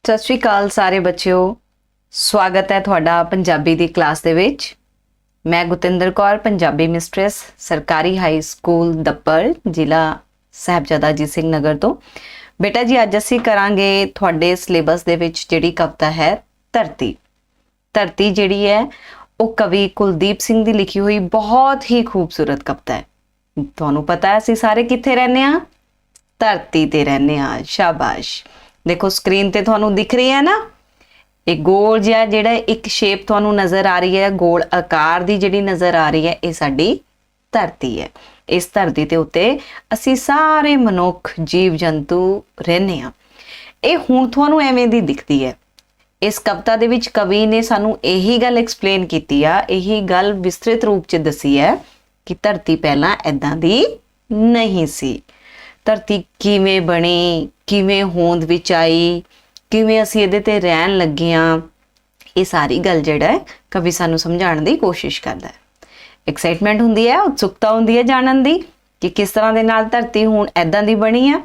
ਸਤਿ ਸ਼੍ਰੀ ਅਕਾਲ ਸਾਰੇ ਬੱਚਿਓ। ਸਵਾਗਤ ਹੈ ਤੁਹਾਡਾ ਪੰਜਾਬੀ ਦੀ ਕਲਾਸ ਦੇ ਵਿੱਚ। ਮੈਂ ਗੁਤਿੰਦਰ ਕੌਰ, ਪੰਜਾਬੀ ਮਿਸਟਰੈਸ, ਸਰਕਾਰੀ ਹਾਈ ਸਕੂਲ ਦੱਪੜ, ਜ਼ਿਲ੍ਹਾ ਸਾਹਿਬਜ਼ਾਦਾ ਅਜੀਤ ਸਿੰਘ ਨਗਰ ਤੋਂ। ਬੇਟਾ ਜੀ, ਅੱਜ ਅਸੀਂ ਕਰਾਂਗੇ ਤੁਹਾਡੇ ਸਿਲੇਬਸ ਦੇ ਵਿੱਚ ਜਿਹੜੀ ਕਵਿਤਾ ਹੈ ਧਰਤੀ। ਧਰਤੀ ਜਿਹੜੀ ਹੈ ਉਹ ਕਵੀ ਕੁਲਦੀਪ ਸਿੰਘ ਦੀ ਲਿਖੀ ਹੋਈ ਬਹੁਤ ਹੀ ਖੂਬਸੂਰਤ ਕਵਿਤਾ ਹੈ। ਤੁਹਾਨੂੰ ਪਤਾ ਹੈ ਅਸੀਂ ਸਾਰੇ ਕਿੱਥੇ ਰਹਿੰਦੇ ਹਾਂ? ਧਰਤੀ ਤੇ ਰਹਿੰਦੇ ਹਾਂ। ਸ਼ਾਬਾਸ਼। देखो स्क्रीन ते ਤੁਹਾਨੂੰ दिख रही है ना, एक गोल जिहा ਜਿਹੜਾ एक शेप ਤੁਹਾਨੂੰ नज़र आ रही है, गोल आकार ਦੀ ਜਿਹੜੀ नज़र आ रही है, ਇਹ ਸਾਡੀ ਧਰਤੀ है। इस धरती ਦੇ ਉੱਤੇ ਅਸੀਂ ਸਾਰੇ ਮਨੁੱਖ ਜੀਵ ਜੰਤੂ ਰਹਿੰਦੇ ਹਾਂ। ਇਹ ਹੁਣ ਤੁਹਾਨੂੰ ਐਵੇਂ ਦੀ ਦਿਖਦੀ ਹੈ। ਇਸ ਕਵਿਤਾ ਦੇ ਵਿੱਚ ਕਵੀ ਨੇ ਸਾਨੂੰ ਇਹੀ ਗੱਲ ਐਕਸਪਲੇਨ ਕੀਤੀ ਆ, ਇਹੀ ਗੱਲ ਵਿਸਤ੍ਰਿਤ ਰੂਪ 'ਚ ਦੱਸੀ ਹੈ ਕਿ ਧਰਤੀ ਪਹਿਲਾਂ ਐਦਾਂ ਦੀ ਨਹੀਂ ਸੀ। ਧਰਤੀ ਕਿਵੇਂ ਬਣੀ, ਕਿਵੇਂ ਹੋਂਦ ਵਿੱਚ ਆਈ, ਕਿਵੇਂ ਅਸੀਂ ਇਹਦੇ ਤੇ ਰਹਿਣ ਲੱਗੇ ਹਾਂ, ਇਹ ਸਾਰੀ ਗੱਲ ਜਿਹੜਾ ਹੈ ਕਵੀ ਸਾਨੂੰ ਸਮਝਾਉਣ ਦੀ ਕੋਸ਼ਿਸ਼ ਕਰਦਾ ਹੈ। ਐਕਸਾਈਟਮੈਂਟ ਹੁੰਦੀ ਹੈ, ਉਤਸੁਕਤਾ ਹੁੰਦੀ ਹੈ ਜਾਣਨ ਦੀ ਕਿ ਕਿਸ ਤਰ੍ਹਾਂ ਦੇ ਨਾਲ ਧਰਤੀ ਹੁਣ ਐਦਾਂ ਦੀ ਬਣੀ ਆ।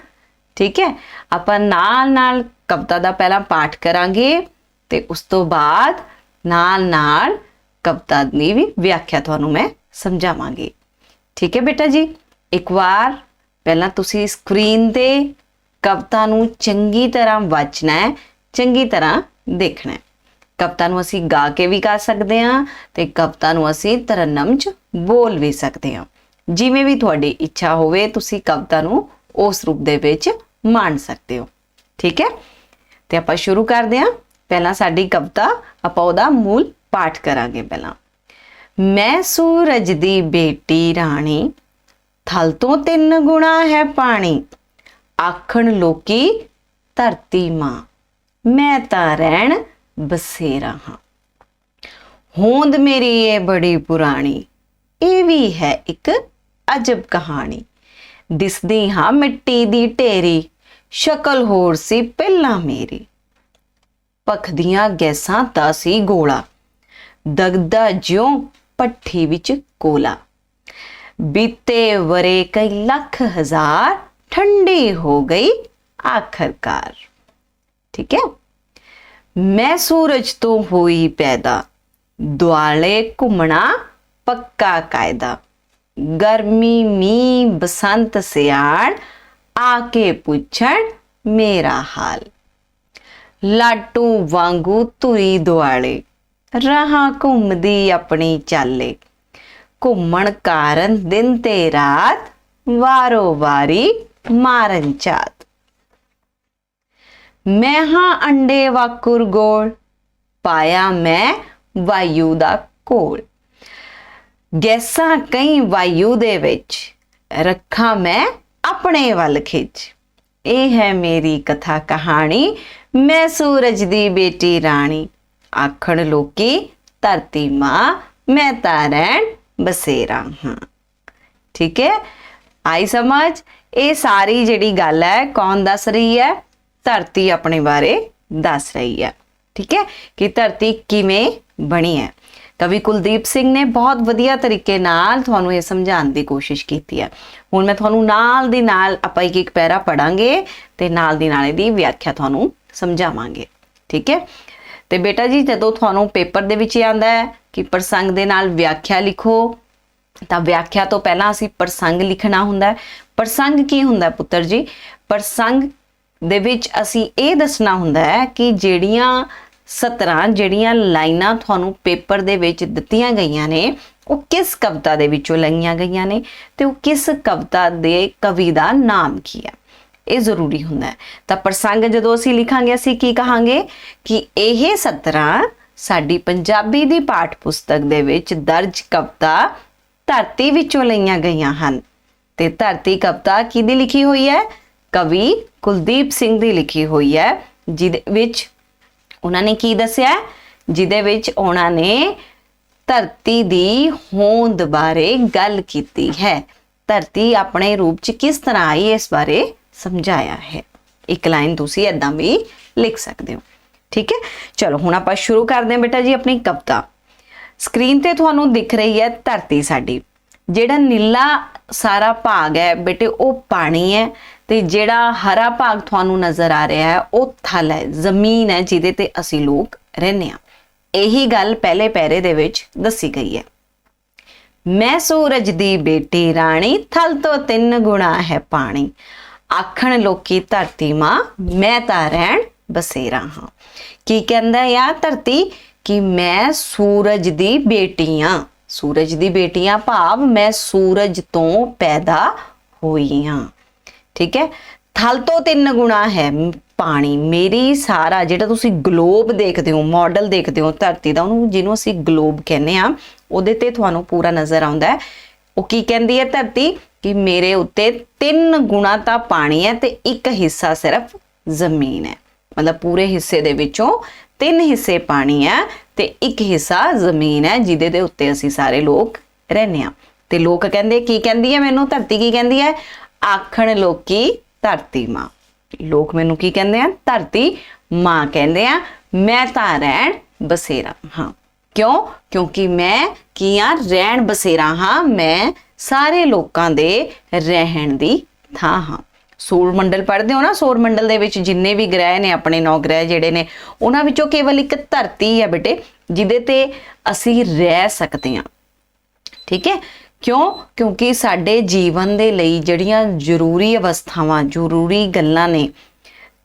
ਠੀਕ ਹੈ, ਆਪਾਂ ਨਾਲ ਨਾਲ ਕਵਿਤਾ ਦਾ ਪਹਿਲਾਂ ਪਾਠ ਕਰਾਂਗੇ ਤੇ ਉਸ ਤੋਂ ਬਾਅਦ ਨਾਲ ਨਾਲ ਕਵਿਤਾ ਦੀ ਵੀ ਵਿਆਖਿਆ ਤੁਹਾਨੂੰ ਮੈਂ ਸਮਝਾਵਾਂਗੀ। ਠੀਕ ਹੈ ਬੇਟਾ ਜੀ, ਇੱਕ ਵਾਰ ਪਹਿਲਾਂ ਤੁਸੀਂ ਸਕਰੀਨ ਤੇ ਕਵਿਤਾ ਨੂੰ ਚੰਗੀ ਤਰ੍ਹਾਂ ਵਾਚਣਾ ਹੈ, ਚੰਗੀ ਤਰ੍ਹਾਂ ਦੇਖਣਾ ਹੈ। ਕਵਿਤਾ ਨੂੰ ਅਸੀਂ ਗਾ ਕੇ ਵੀ ਕਰ ਸਕਦੇ ਹਾਂ ਤੇ ਕਵਿਤਾ ਨੂੰ ਅਸੀਂ ਤਰਨਮ 'ਚ ਬੋਲ ਵੀ ਸਕਦੇ ਹਾਂ। ਜਿਵੇਂ ਵੀ ਤੁਹਾਡੀ ਇੱਛਾ ਹੋਵੇ ਤੁਸੀਂ ਕਵਿਤਾ ਨੂੰ ਉਸ ਰੂਪ ਦੇ ਵਿੱਚ ਮਾਣ ਸਕਦੇ ਹੋ। ਠੀਕ ਹੈ, ਤੇ ਆਪਾਂ ਸ਼ੁਰੂ ਕਰਦੇ ਹਾਂ। ਪਹਿਲਾਂ ਸਾਡੀ ਕਵਿਤਾ ਆਪਾਂ ਉਹਦਾ ਮੂਲ ਪਾਠ ਕਰਾਂਗੇ। ਪਹਿਲਾਂ ਮੈਂ ਸੂਰਜ ਦੀ ਬੇਟੀ ਰਾਣੀ, ਥਲ ਤੋਂ 3 ਗੁਣਾ ਹੈ ਪਾਣੀ, ਆਖਣ ਲੋਕੀ ਧਰਤੀ ਮਾਂ, ਮੈਂ ਤਾਂ ਰਹਿਣ ਬਸੇਰਾ ਹਾਂ। ਹੋਂਦ ਮੇਰੀ ਏ ਬੜੀ ਪੁਰਾਣੀ, ਇਹ ਵੀ ਹੈ ਇੱਕ ਅਜਬ ਕਹਾਣੀ। ਦਿਸਦੀ ਹਾਂ ਮਿੱਟੀ ਦੀ ਢੇਰੀ, ਸ਼ਕਲ ਹੋਰ ਸੀ ਪਹਿਲਾਂ ਮੇਰੀ। ਭਖਦੀਆਂ ਗੈਸਾਂ ਦਾ ਸੀ ਗੋਲਾ, ਦਗਦਾ ਜਿਉਂ ਭੱਠੀ ਵਿੱਚ ਕੋਲਾ। ਬੀਤੇ ਵਰੇ ਕਈ ਲੱਖ ਹਜ਼ਾਰ, ਠੰਡੀ ਹੋ ਗਈ ਆਖਰਕਾਰ। ਠੀਕ ਹੈ, ਮੈਂ ਸੂਰਜ ਤੋਂ ਹੋਈ ਪੈਦਾ, ਦੁਆਲੇ ਘੁੰਮਣਾ ਪੱਕਾ ਕਾਇਦਾ। ਗਰਮੀ ਮੀਂਹ ਬਸੰਤ ਸਿਆਲ, ਆ ਕੇ ਪੁੱਛਣ ਮੇਰਾ ਹਾਲ। ਲਾਟੂ ਵਾਂਗੂ ਧੁਰੀ ਦੁਆਲੇ, ਰਾਹਾਂ ਘੁੰਮਦੀ ਆਪਣੀ ਚਾਲੇ। ਘੁੰਮਣ ਕਾਰਨ ਦਿਨ ਤੇ ਰਾਤ, ਵਾਰੋ ਵਾਰੀ ਮਾਰਨ ਚਾਤ। ਮੈਂ ਹਾਂ ਅੰਡੇ ਵਾਕੁਰ ਗੋਲ, ਪਾਇਆ ਮੈਂ ਵਾਯੂ ਦਾ ਕੋਲ। ਗੈਸਾਂ ਕਈ ਵਾਯੂ ਦੇ ਵਿੱਚ, ਰੱਖਾਂ ਮੈਂ ਆਪਣੇ ਵੱਲ ਖਿੱਚ। ਇਹ ਹੈ ਮੇਰੀ ਕਥਾ ਕਹਾਣੀ, ਮੈਂ ਸੂਰਜ ਦੀ ਬੇਟੀ ਰਾਣੀ, ਆਖਣ ਲੋਕੀ ਧਰਤੀ ਮਾਂ, ਮੈਂ ਤਾਂ ਰਹਿਣ ਬਸੇਰਾ ਹਾਂ। ਠੀਕ ਹੈ, ਆਈ ਸਮਝ? ਇਹ ਸਾਰੀ ਜਿਹੜੀ ਗੱਲ ਹੈ ਕੌਣ ਦੱਸ ਰਹੀ ਹੈ? ਧਰਤੀ ਆਪਣੇ ਬਾਰੇ ਦੱਸ ਰਹੀ ਹੈ। ਠੀਕ ਹੈ, ਕਿ ਧਰਤੀ ਕਿਵੇਂ ਬਣੀ ਹੈ। ਕਵੀ ਕੁਲਦੀਪ ਸਿੰਘ ਨੇ ਬਹੁਤ ਵਧੀਆ ਤਰੀਕੇ ਨਾਲ ਤੁਹਾਨੂੰ ਇਹ ਸਮਝਾਉਣ ਦੀ ਕੋਸ਼ਿਸ਼ ਕੀਤੀ ਹੈ। ਹੁਣ ਮੈਂ ਤੁਹਾਨੂੰ ਨਾਲ ਦੀ ਨਾਲ ਆਪਾਂ ਇੱਕ ਪੈਰਾ ਪੜਾਂਗੇ ਤੇ ਨਾਲ ਦੀ ਨਾਲ ਇਹਦੀ ਵਿਆਖਿਆ ਤੁਹਾਨੂੰ ਸਮਝਾਵਾਂਗੇ। ਠੀਕ ਹੈ, ਤੇ ਬੇਟਾ ਜੀ ਜਦੋਂ ਤੁਹਾਨੂੰ ਪੇਪਰ ਦੇ ਵਿੱਚ ਆਉਂਦਾ ਹੈ ਕਿ ਪ੍ਰਸੰਗ ਦੇ ਨਾਲ ਵਿਆਖਿਆ ਲਿਖੋ, ਤਾਂ ਵਿਆਖਿਆ ਤੋਂ ਪਹਿਲਾਂ ਅਸੀਂ ਪ੍ਰਸੰਗ ਲਿਖਣਾ ਹੁੰਦਾ ਹੈ। ਪ੍ਰਸੰਗ ਕੀ ਹੁੰਦਾ ਪੁੱਤਰ ਜੀ? ਪ੍ਰਸੰਗ ਦੇ ਵਿੱਚ ਅਸੀਂ ਇਹ ਦੱਸਣਾ ਹੁੰਦਾ ਹੈ ਕਿ ਜਿਹੜੀਆਂ ਸਤਰਾਂ, ਜਿਹੜੀਆਂ ਲਾਈਨਾਂ ਤੁਹਾਨੂੰ ਪੇਪਰ ਦੇ ਵਿੱਚ ਦਿੱਤੀਆਂ ਗਈਆਂ ਨੇ ਉਹ ਕਿਸ ਕਵਿਤਾ ਦੇ ਵਿੱਚੋਂ ਲਈਆਂ ਗਈਆਂ ਨੇ ਤੇ ਉਹ ਕਿਸ ਕਵਿਤਾ ਦੇ ਕਵੀ ਦਾ ਨਾਮ ਕੀ ਹੈ, ਇਹ ਜ਼ਰੂਰੀ ਹੁੰਦਾ ਹੈ। ਤਾਂ ਪ੍ਰਸੰਗ ਜਦੋਂ ਅਸੀਂ ਲਿਖਾਂਗੇ ਅਸੀਂ ਕੀ ਕਹਾਂਗੇ ਕਿ ਇਹ ਸਤਰਾਂ ਸਾਡੀ ਪੰਜਾਬੀ ਦੀ ਪਾਠ ਪੁਸਤਕ ਦੇ ਵਿੱਚ ਦਰਜ ਕਵਿਤਾ ਧਰਤੀ ਵਿੱਚੋਂ ਲਈਆਂ ਗਈਆਂ ਹਨ। ਤੇ ਧਰਤੀ ਕਵਿਤਾ ਕਿਹਦੀ ਲਿਖੀ ਹੋਈ ਹੈ? ਕਵੀ ਕੁਲਦੀਪ ਸਿੰਘ ਦੀ ਲਿਖੀ ਹੋਈ ਹੈ, ਜਿਹਦੇ ਵਿੱਚ ਉਹਨਾਂ ਨੇ ਕੀ ਦੱਸਿਆ? ਜਿਹਦੇ ਵਿੱਚ ਉਹਨਾਂ ਨੇ ਧਰਤੀ ਦੀ ਹੋਂਦ ਬਾਰੇ ਗੱਲ ਕੀਤੀ ਹੈ। ਧਰਤੀ ਆਪਣੇ ਰੂਪ 'ਚ ਕਿਸ ਤਰ੍ਹਾਂ ਆਈ ਇਸ ਬਾਰੇ ਸਮਝਾਇਆ ਹੈ। ਇੱਕ ਲਾਈਨ ਤੁਸੀਂ ਏਦਾਂ ਵੀ ਲਿਖ ਸਕਦੇ ਹੋ। ਠੀਕ ਹੈ, ਚਲੋ ਹੁਣ ਆਪਾਂ ਸ਼ੁਰੂ ਕਰਦੇ ਹਾਂ ਬੇਟਾ ਜੀ ਆਪਣੀ ਕਵਿਤਾ। ਸਕਰੀਨ ਤੇ ਤੁਹਾਨੂੰ ਦਿਖ ਰਹੀ ਹੈ ਧਰਤੀ ਸਾਡੀ। ਜਿਹੜਾ ਨੀਲਾ ਸਾਰਾ ਭਾਗ ਹੈ ਬੇਟੇ ਉਹ ਪਾਣੀ ਹੈ ਤੇ ਜਿਹੜਾ ਹਰਾ ਭਾਗ ਤੁਹਾਨੂੰ ਨਜ਼ਰ ਆ ਰਿਹਾ ਹੈ ਉਹ ਥਲ ਹੈ, ਜ਼ਮੀਨ ਹੈ ਜਿਹਦੇ ਤੇ ਅਸੀਂ ਲੋਕ ਰਹਿੰਦੇ ਹਾਂ। ਇਹੀ ਗੱਲ ਪਹਿਲੇ ਪੈਰੇ ਦੇ ਵਿੱਚ ਦੱਸੀ ਗਈ ਹੈ। ਮੈਂ ਸੂਰਜ ਦੀ ਬੇਟੀ ਰਾਣੀ, ਥਲ ਤੋਂ 3 ਗੁਣਾ ਹੈ ਪਾਣੀ। ਆਖਣ ਲੋਕੀ ਧਰਤੀ ਮਾਂ, ਮੈਂ ਤਾਂ ਰਹਿਣ ਬਸੇਰਾ ਹਾਂ। ਕੀ ਕਹਿੰਦਾ ਯਾ ਧਰਤੀ ਕਿ ਮੈਂ ਸੂਰਜ ਦੀ ਬੇਟੀ ਹਾਂ। ਸੂਰਜ ਦੀ ਬੇਟੀ ਹਾਂ ਭਾਵ ਮੈਂ ਸੂਰਜ ਤੋਂ ਪੈਦਾ ਹੋਈ ਹਾਂ। ਠੀਕ ਹੈ। ਥਲ ਤੋਂ 3 ਗੁਣਾ ਹੈ ਪਾਣੀ। ਮੇਰੀ ਸਾਰਾ ਜਿਹੜਾ ਤੁਸੀਂ ਗਲੋਬ ਦੇਖਦੇ ਹੋ, ਮਾਡਲ ਦੇਖਦੇ ਹੋ ਧਰਤੀ ਦਾ, ਉਹਨੂੰ ਜਿਹਨੂੰ ਅਸੀਂ ਗਲੋਬ ਕਹਿੰਦੇ ਆ, ਉਹਦੇ ਤੇ ਤੁਹਾਨੂੰ ਪੂਰਾ ਨਜ਼ਰ ਆਉਂਦਾ ਹੈ। ਉਹ ਕੀ ਕਹਿੰਦੀ ਹੈ ਧਰਤੀ ਕਿ ਮੇਰੇ ਉੱਤੇ 3 ਗੁਣਾ ਤਾਂ ਪਾਣੀ ਹੈ ਤੇ 1 ਹਿੱਸਾ ਸਿਰਫ ਜ਼ਮੀਨ ਹੈ। ਮਤਲਬ ਪੂਰੇ ਹਿੱਸੇ ਦੇ ਵਿੱਚੋਂ 3 ਹਿੱਸੇ ਪਾਣੀ ਹੈ ਤੇ 1 ਹਿੱਸਾ ਜ਼ਮੀਨ ਹੈ ਜਿਹਦੇ ਦੇ ਉੱਤੇ ਅਸੀਂ ਸਾਰੇ ਲੋਕ ਰਹਿੰਦੇ ਹਾਂ। ਤੇ ਲੋਕ ਕਹਿੰਦੇ, ਕੀ ਕਹਿੰਦੀ ਹੈ ਮੈਨੂੰ ਧਰਤੀ, ਕੀ ਕਹਿੰਦੀ ਹੈ? ਆਖਣ ਲੋਕੀ ਧਰਤੀ ਮਾਂ। ਲੋਕ ਮੈਨੂੰ ਕੀ ਕਹਿੰਦੇ ਆ? ਧਰਤੀ ਮਾਂ ਕਹਿੰਦੇ ਆ। ਮੈਂ ਤਾਂ ਰਹਿਣ ਬਸੇਰਾ ਹਾਂ। ਕਿਉਂ? ਕਿਉਂਕਿ ਮੈਂ ਕੀ ਆ? ਰਹਿਣ ਬਸੇਰਾ ਹਾਂ। ਮੈਂ ਸਾਰੇ ਲੋਕਾਂ ਦੇ ਰਹਿਣ ਦੀ ਥਾਂ ਹਾਂ। ਸੌਰ ਮੰਡਲ ਪੜ੍ਹਦੇ ਹੋ ਨਾ, ਸੌਰ ਮੰਡਲ ਦੇ ਵਿੱਚ ਜਿੰਨੇ ਵੀ ਗ੍ਰਹਿ ਨੇ, ਆਪਣੇ 9 ਗ੍ਰਹਿ ਜਿਹੜੇ ਨੇ, ਉਹਨਾਂ ਵਿੱਚੋਂ ਕੇਵਲ ਇੱਕ ਧਰਤੀ ਹੈ ਬੇਟੇ ਜਿਹਦੇ ਤੇ ਅਸੀਂ ਰਹਿ ਸਕਦੇ ਹਾਂ। ਠੀਕ ਹੈ। ਕਿਉਂ? ਕਿਉਂਕਿ ਸਾਡੇ ਜੀਵਨ ਦੇ ਲਈ ਜਿਹੜੀਆਂ ਜ਼ਰੂਰੀ ਅਵਸਥਾਵਾਂ, ਜ਼ਰੂਰੀ ਗੱਲਾਂ ਨੇ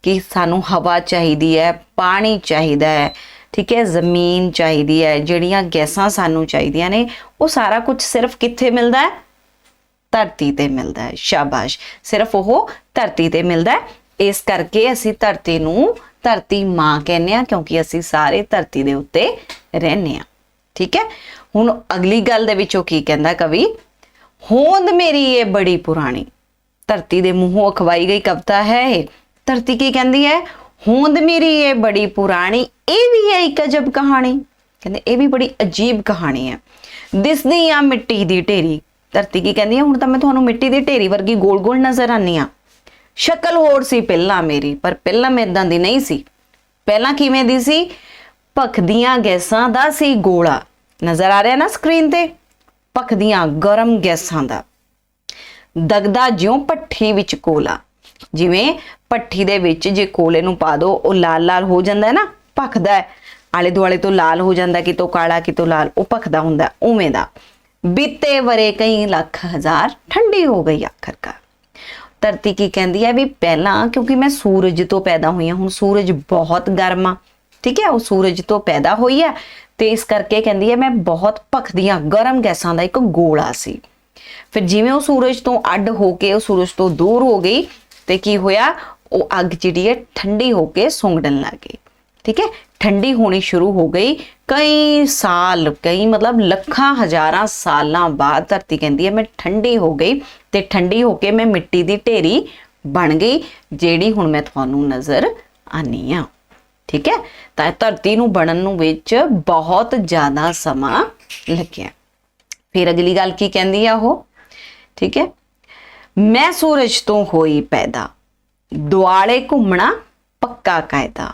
ਕਿ ਸਾਨੂੰ ਹਵਾ ਚਾਹੀਦੀ ਹੈ, ਪਾਣੀ ਚਾਹੀਦਾ ਹੈ, ਠੀਕ ਹੈ, ਜ਼ਮੀਨ ਚਾਹੀਦੀ ਹੈ, ਜਿਹੜੀਆਂ ਗੈਸਾਂ ਸਾਨੂੰ ਚਾਹੀਦੀਆਂ ਨੇ, ਉਹ ਸਾਰਾ ਕੁਝ ਸਿਰਫ ਕਿੱਥੇ ਮਿਲਦਾ ਹੈ? ਧਰਤੀ ਤੇ ਮਿਲਦਾ ਹੈ। ਸ਼ਾਬਾਸ਼, ਸਿਰਫ ਉਹ ਧਰਤੀ ਤੇ ਮਿਲਦਾ ਹੈ। ਇਸ ਕਰਕੇ ਅਸੀਂ ਧਰਤੀ ਨੂੰ ਧਰਤੀ ਮਾਂ ਕਹਿੰਦੇ ਆ, ਕਿਉਂਕਿ ਅਸੀਂ ਸਾਰੇ ਧਰਤੀ ਦੇ ਉੱਤੇ ਰਹਿੰਦੇ ਆ। ਠੀਕ ਹੈ। ਹੁਣ ਅਗਲੀ ਗੱਲ ਦੇ ਵਿੱਚੋਂ ਕੀ ਕਹਿੰਦਾ ਕਵੀ? ਹੋਂਦ ਮੇਰੀ ਇਹ ਬੜੀ ਪੁਰਾਣੀ। ਧਰਤੀ ਦੇ ਮੂੰਹੋਂ ਅਖਵਾਈ ਗਈ ਕਵਿਤਾ ਹੈ ਇਹ। ਧਰਤੀ ਕੀ ਕਹਿੰਦੀ ਹੈ? ਹੋਂਦ ਮੇਰੀ ਇਹ ਬੜੀ ਪੁਰਾਣੀ, ਇਹ ਵੀ ਹੈ ਇੱਕ ਅਜਬ ਕਹਾਣੀ। ਕਹਿੰਦੇ ਇਹ ਵੀ ਬੜੀ ਅਜੀਬ ਕਹਾਣੀ ਹੈ। ਦਿਸਦੀ ਆ ਮਿੱਟੀ ਦੀ ਢੇਰੀ। ਧਰਤੀ ਕੀ ਕਹਿੰਦੀ ਹੈ? ਹੁਣ ਤਾਂ ਮੈਂ ਤੁਹਾਨੂੰ ਮਿੱਟੀ ਦੀ ਢੇਰੀ ਵਰਗੀ ਗੋਲ ਗੋਲ ਨਜ਼ਰ ਆਨੀ ਆ। ਸ਼ਕਲ ਹੋਰ ਸੀ ਪਹਿਲਾਂ ਮੇਰੀ, ਪਰ ਪਹਿਲਾਂ ਮੈਂ ਇਦਾਂ ਦੀ ਨਹੀਂ ਸੀ। ਪਹਿਲਾਂ ਕਿਵੇਂ ਦੀ ਸੀ? ਭਖਦੀਆਂ ਗੈਸਾਂ ਦਾ ਸੀ ਗੋਲਾ। ਨਜ਼ਰ ਆ ਰਿਹਾ ਨਾ ਸਕਰੀਨ ਤੇ? ਭਖਦੀਆਂ ਗਰਮ ਗੈਸਾਂ ਦਾ। ਦਗਦਾ ਜਿਉਂ ਭੱਠੀ ਵਿੱਚ ਕੋਲਾ। ਜਿਵੇਂ ਭੱਠੀ ਦੇ ਵਿੱਚ ਜੇ ਕੋਲੇ ਨੂੰ ਪਾ ਦੋ, ਉਹ ਲਾਲ ਲਾਲ ਹੋ ਜਾਂਦਾ ਹੈ ਨਾ, ਭਖਦਾ ਹੈ, ਆਲੇ ਦੁਆਲੇ ਤੋਂ ਲਾਲ ਹੋ ਜਾਂਦਾ, ਕਿਤੋਂ ਕਾਲਾ ਕਿਤੋਂ ਲਾਲ, ਉਹ ਭਖਦਾ ਹੁੰਦਾ, ਉਵੇਂ ਦਾ। ਬੀਤੇ ਵਰੇ ਕਈ ਲੱਖ ਹਜ਼ਾਰ, ਠੰਡੀ ਹੋ ਗਈ ਆਖਰਕਾਰ। ਧਰਤੀ ਕੀ ਕਹਿੰਦੀ ਹੈ? ਵੀ ਪਹਿਲਾਂ ਕਿਉਂਕਿ ਮੈਂ ਸੂਰਜ ਤੋਂ ਪੈਦਾ ਹੋਈ ਹਾਂ, ਹੁਣ ਸੂਰਜ ਬਹੁਤ ਗਰਮ ਆ, ਠੀਕ ਹੈ, ਉਹ ਸੂਰਜ ਤੋਂ ਪੈਦਾ ਹੋਈ ਹੈ ਤੇ ਇਸ ਕਰਕੇ ਕਹਿੰਦੀ ਹੈ ਮੈਂ ਬਹੁਤ ਭਖਦੀਆਂ ਗਰਮ ਗੈਸਾਂ ਦਾ ਇੱਕ ਗੋਲਾ ਸੀ। ਫਿਰ ਜਿਵੇਂ ਉਹ ਸੂਰਜ ਤੋਂ ਅੱਡ ਹੋ ਕੇ, ਉਹ ਸੂਰਜ ਤੋਂ ਦੂਰ ਹੋ ਗਈ ਤੇ ਕੀ ਹੋਇਆ? ਉਹ ਅੱਗ ਜਿਹੜੀ ਹੈ ਠੰਡੀ ਹੋ ਕੇ ਸੁੰਗੜਨ ਲੱਗ ਗਈ। ਠੀਕ ਹੈ, ਠੰਡੀ ਹੋਣੀ ਸ਼ੁਰੂ ਹੋ ਗਈ। ਕਈ ਸਾਲ, ਕਈ ਮਤਲਬ ਲੱਖਾਂ ਹਜ਼ਾਰਾਂ ਸਾਲਾਂ ਬਾਅਦ ਧਰਤੀ ਕਹਿੰਦੀ ਹੈ ਮੈਂ ਠੰਡੀ ਹੋ ਗਈ ਤੇ ਠੰਡੀ ਹੋ ਕੇ ਮੈਂ ਮਿੱਟੀ ਦੀ ਢੇਰੀ ਬਣ ਗਈ, ਜਿਹੜੀ ਹੁਣ ਮੈਂ ਤੁਹਾਨੂੰ ਨਜ਼ਰ ਆਨੀ ਆ। ਠੀਕ ਹੈ, ਤਾਂ ਧਰਤੀ ਨੂੰ ਬਣਨ ਨੂੰ ਵਿੱਚ ਬਹੁਤ ਜ਼ਿਆਦਾ ਸਮਾਂ ਲੱਗਿਆ। ਫਿਰ ਅਗਲੀ ਗੱਲ ਕੀ ਕਹਿੰਦੀ ਆ ਉਹ? ਠੀਕ ਹੈ, ਮੈਂ ਸੂਰਜ ਤੋਂ ਹੋਈ ਪੈਦਾ, ਦੁਆਲੇ ਘੁੰਮਣਾ ਪੱਕਾ ਕਾਇਦਾ।